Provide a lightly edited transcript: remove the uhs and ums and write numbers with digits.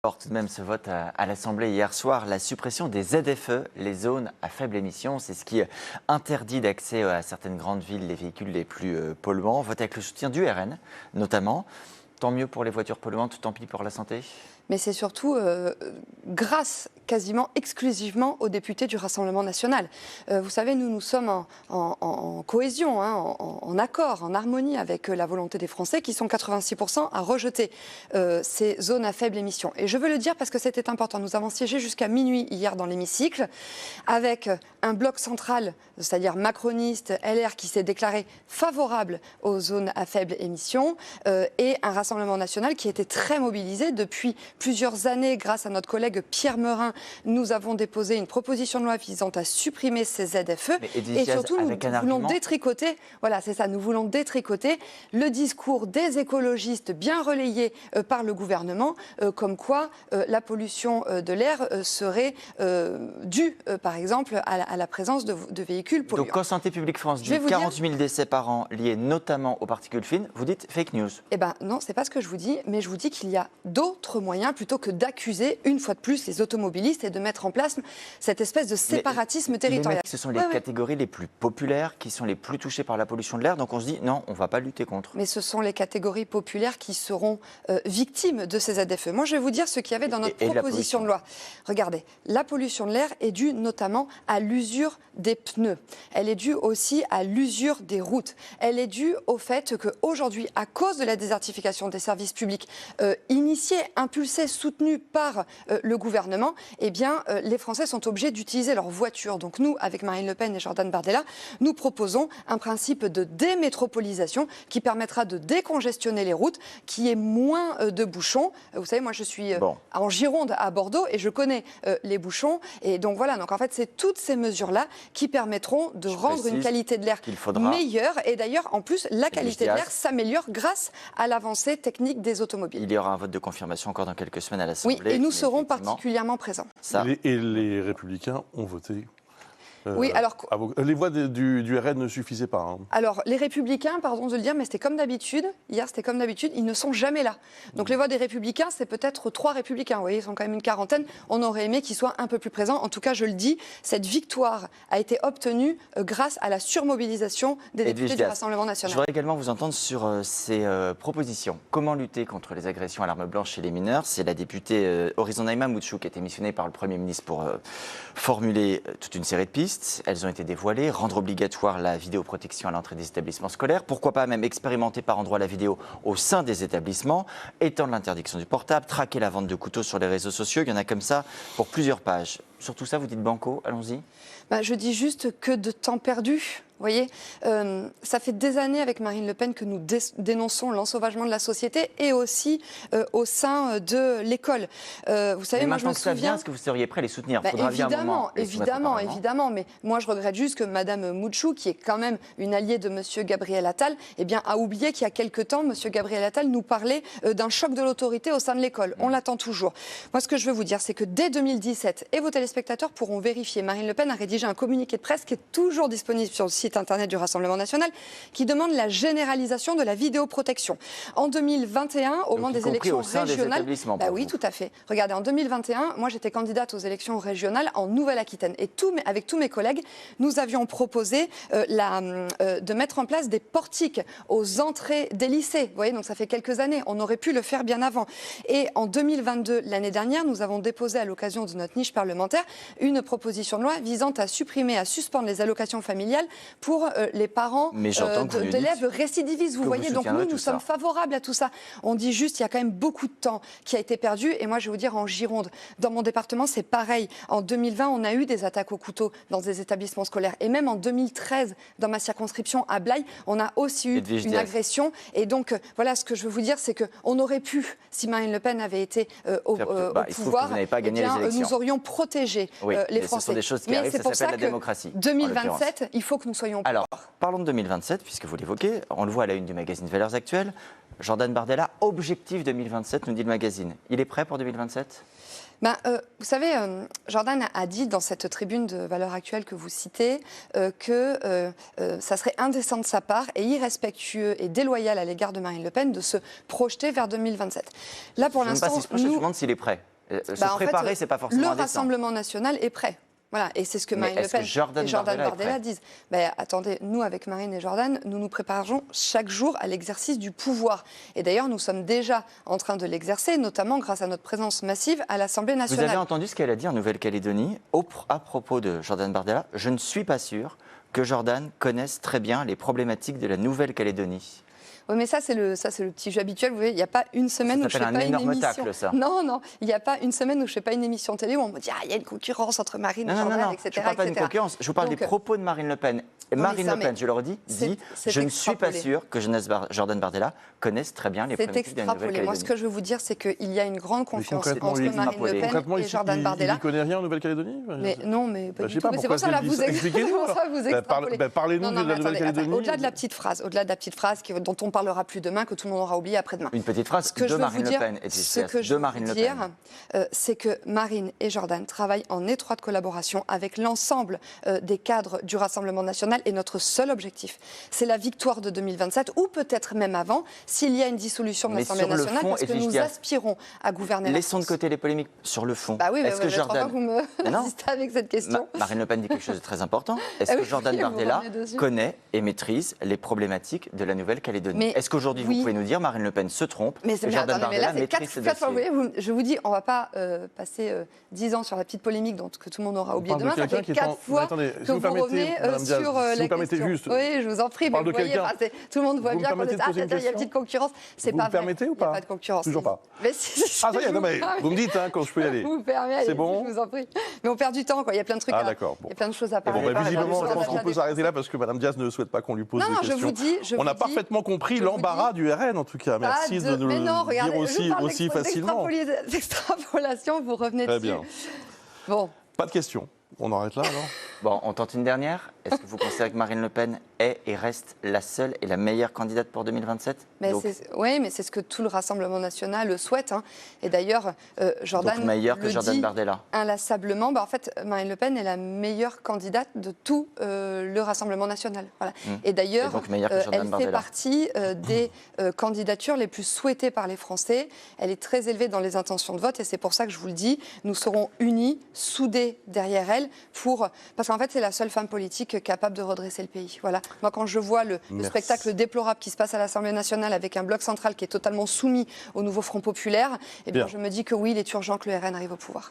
Alors, tout de même, ce vote à l'Assemblée hier soir, la suppression des ZFE, les zones à faible émission, c'est ce qui interdit d'accès à certaines grandes villes les véhicules les plus polluants. Vote avec le soutien du RN, notamment. Tant mieux pour les voitures polluantes, tant pis pour la santé. Mais c'est surtout grâce quasiment exclusivement aux députés du Rassemblement national. Vous savez, nous sommes en cohésion, hein, en accord, en harmonie avec la volonté des Français qui sont 86% à rejeter ces zones à faible émission. Et je veux le dire parce que c'était important. Nous avons siégé jusqu'à minuit hier dans l'hémicycle avec un bloc central, c'est-à-dire macroniste, LR, qui s'est déclaré favorable aux zones à faible émission et un Rassemblement national qui était très mobilisé depuis plusieurs années. Grâce à notre collègue Pierre Meurin, nous avons déposé une proposition de loi visant à supprimer ces ZFE. Et surtout, nous voulons détricoter, voilà, c'est ça, nous voulons détricoter le discours des écologistes bien relayé par le gouvernement, comme quoi la pollution de l'air serait due, par exemple, à la présence de véhicules polluants. Donc, quand Santé publique France dit 40 000 décès par an liés notamment aux particules fines, vous dites fake news. Eh bien, non, c'est pas ce que je vous dis, mais je vous dis qu'il y a d'autres moyens plutôt que d'accuser une fois de plus les automobilistes et de mettre en place cette espèce de séparatisme territorial. Ce sont les catégories les plus populaires qui sont les plus touchées par la pollution de l'air, donc on se dit non, on ne va pas lutter contre. Mais ce sont les catégories populaires qui seront victimes de ces ZFE. Moi, je vais vous dire ce qu'il y avait dans notre proposition de loi. Regardez, la pollution de l'air est due notamment à l'usure des pneus. Elle est due aussi à l'usure des routes. Elle est due au fait qu'aujourd'hui, à cause de la désertification des services publics initiée, impulsée, soutenue par le gouvernement, eh bien, les Français sont obligés d'utiliser leur voiture. Donc nous, avec Marine Le Pen et Jordan Bardella, nous proposons un principe de démétropolisation qui permettra de décongestionner les routes, qui est moins de bouchons. Vous savez, moi je suis en Gironde, à Bordeaux, et je connais les bouchons. Et donc voilà, donc en fait, c'est toutes ces mesures-là qui permettront de rendre une qualité de l'air meilleure. Et d'ailleurs, en plus, la qualité de l'air s'améliore grâce à l'avancée technique des automobiles. Il y aura un vote de confirmation encore dans quelques semaines à l'Assemblée. Oui, et nous serons particulièrement présents. Et les Républicains ont voté. Oui, alors les voix du RN ne suffisaient pas. Hein. Alors, les Républicains, pardon de le dire, mais c'était comme d'habitude. Hier, c'était comme d'habitude. Ils ne sont jamais là. Donc, les voix des Républicains, c'est peut-être 3 Républicains. Vous voyez, ils sont quand même une quarantaine. On aurait aimé qu'ils soient un peu plus présents. En tout cas, je le dis, cette victoire a été obtenue grâce à la surmobilisation des députés du Rassemblement national. Je voudrais également vous entendre sur ces propositions. Comment lutter contre les agressions à l'arme blanche chez les mineurs? C'est la députée Horizon Naïma Mouchou qui a été missionnée par le Premier ministre pour formuler toute une série de pistes. Elles ont été dévoilées, rendre obligatoire la vidéoprotection à l'entrée des établissements scolaires, pourquoi pas même expérimenter par endroits la vidéo au sein des établissements, étendre l'interdiction du portable, traquer la vente de couteaux sur les réseaux sociaux, il y en a comme ça pour plusieurs pages. Sur tout ça, vous dites banco, allons-y. Je dis juste que de temps perdu. Vous voyez, ça fait des années avec Marine Le Pen que nous dénonçons l'ensauvagement de la société et aussi au sein de l'école. Vous savez, moi je me souviens... Est-ce que vous seriez prêt à les soutenir? Évidemment. Mais moi je regrette juste que Madame Mouchou, qui est quand même une alliée de Monsieur Gabriel Attal, eh bien, a oublié qu'il y a quelque temps, Monsieur Gabriel Attal nous parlait d'un choc de l'autorité au sein de l'école. On l'attend toujours. Moi, ce que je veux vous dire, c'est que dès 2017, et vos téléspectateurs pourront vérifier, Marine Le Pen a rédigé un communiqué de presse qui est toujours disponible sur le site internet du Rassemblement national, qui demande la généralisation de la vidéoprotection. En 2021, au moment des élections régionales... Oui, tout à fait. Regardez, en 2021, moi j'étais candidate aux élections régionales en Nouvelle-Aquitaine. Et avec tous mes collègues, nous avions proposé de mettre en place des portiques aux entrées des lycées. Vous voyez, donc ça fait quelques années. On aurait pu le faire bien avant. Et en 2022, l'année dernière, nous avons déposé à l'occasion de notre niche parlementaire une proposition de loi visant à supprimer, à suspendre les allocations familiales pour les parents d'élèves récidivistes. Vous voyez, donc nous sommes favorables à tout ça. On dit juste qu'il y a quand même beaucoup de temps qui a été perdu. Et moi, je vais vous dire, en Gironde, dans mon département, c'est pareil. En 2020, on a eu des attaques au couteau dans des établissements scolaires. Et même en 2013, dans ma circonscription à Blaye, on a aussi eu une agression. Et donc, voilà, ce que je veux vous dire, c'est qu'on aurait pu, si Marine Le Pen avait été au pouvoir, nous aurions protégé les Français. Ce sont des choses qui arrivent, ça s'appelle la démocratie. 2027, il faut que nous soyons... Alors, parlons de 2027, puisque vous l'évoquez. On le voit à la une du magazine Valeurs Actuelles. Jordan Bardella, objectif 2027, nous dit le magazine. Il est prêt pour 2027 ? Vous savez, Jordan a dit dans cette tribune de Valeurs Actuelles que vous citez que ça serait indécent de sa part et irrespectueux et déloyal à l'égard de Marine Le Pen de se projeter vers 2027. Là, pour l'instant, je me demande s'il est prêt. Se préparer, c'est pas forcément le indécent. Rassemblement national est prêt. Voilà, et c'est ce que Marine Le Pen et Jordan Bardella disent. Ben, attendez, nous, avec Marine et Jordan, nous nous préparons chaque jour à l'exercice du pouvoir. Et d'ailleurs, nous sommes déjà en train de l'exercer, notamment grâce à notre présence massive à l'Assemblée nationale. Vous avez entendu ce qu'elle a dit en Nouvelle-Calédonie à propos de Jordan Bardella? Je ne suis pas sûr que Jordan connaisse très bien les problématiques de la Nouvelle-Calédonie. Oui, mais ça, c'est le petit jeu habituel. Vous voyez, il n'y a pas une semaine où je ne fais pas une émission. Tacle, ça. Non, il n'y a pas une semaine où je ne fais pas une émission télé où on me dit il y a une concurrence entre Marine et Jordan, etc. Je ne parle pas d'une concurrence, je vous parle des propos de Marine Le Pen. Et Marine Le Pen, je le redis, dit je ne suis pas sûr que Jordan Bardella connaisse très bien les problématiques de la Nouvelle-Calédonie. Moi, ce que je veux vous dire, c'est qu'il y a une grande concurrence entre Marine Le Pen et Jordan Bardella. Il n'y connaît rien en Nouvelle-Calédonie? Non, mais pas du tout. C'est pour ça que vous extrapolez. Parlez-nous de la Nouvelle-Calédonie. Au-delà de la petite phrase dont on parlera plus demain, que tout le monde aura oublié après-demain. Une petite phrase de Marine Le Pen. Ce que je veux dire, c'est que Marine et Jordan travaillent en étroite collaboration avec l'ensemble des cadres du Rassemblement national, et notre seul objectif, c'est la victoire de 2027, ou peut-être même avant, s'il y a une dissolution de l'Assemblée nationale, parce que nous aspirons à gouverner. Laissons de côté les polémiques sur le fond. Bah oui, est-ce que Jordan... vous me insistez avec cette question. Marine Le Pen dit quelque chose de très important. Est-ce que Jordan Bardella connaît et maîtrise les problématiques de la Nouvelle-Calédonie? Est-ce qu'aujourd'hui, vous pouvez nous dire Marine Le Pen se trompe et Jordan Bardella maîtrise ces dossiers? Je vous dis, on ne va pas passer 10 ans sur la petite polémique que tout le monde aura oublié demain. Ça fait 4 fois que vous revenez sur la question. Juste, oui, je vous en prie, mais vous voyez, tout le monde voit bien qu'on est... il y a une petite concurrence. C'est pas vrai. Vous me permettez ou pas? Il n'y a pas de concurrence. Toujours pas. Mais si, ça y est, non, mais vous me dites quand je peux y aller. Vous me permettez, c'est bon? je vous en prie. Mais on perd du temps, quoi. Il y a plein de trucs il y a plein de choses à parler. Visiblement, je pense qu'on peut s'arrêter là parce que Mme Diaz ne souhaite pas qu'on lui pose des questions. On a parfaitement compris l'embarras du RN, en tout cas. Merci de nous le dire aussi facilement. Extrapolation, vous revenez dessus. Très bien. Bon. Pas de questions. On arrête là, alors? Bon, on tente une dernière. Est-ce que vous considérez que Marine Le Pen est et reste la seule et la meilleure candidate pour 2027? Oui, mais c'est ce que tout le Rassemblement national souhaite. Hein. Et d'ailleurs, Jordan donc meilleure que Jordan Bardella. Inlassablement. En fait, Marine Le Pen est la meilleure candidate de tout le Rassemblement national. Voilà. Et d'ailleurs, elle fait partie des candidatures les plus souhaitées par les Français. Elle est très élevée dans les intentions de vote, et c'est pour ça que je vous le dis, nous serons unis, soudés derrière elle, parce qu'en fait, c'est la seule femme politique capable de redresser le pays. Voilà. Moi, quand je vois le spectacle déplorable qui se passe à l'Assemblée nationale avec un bloc central qui est totalement soumis au nouveau Front populaire, eh bien, je me dis que oui, il est urgent que le RN arrive au pouvoir.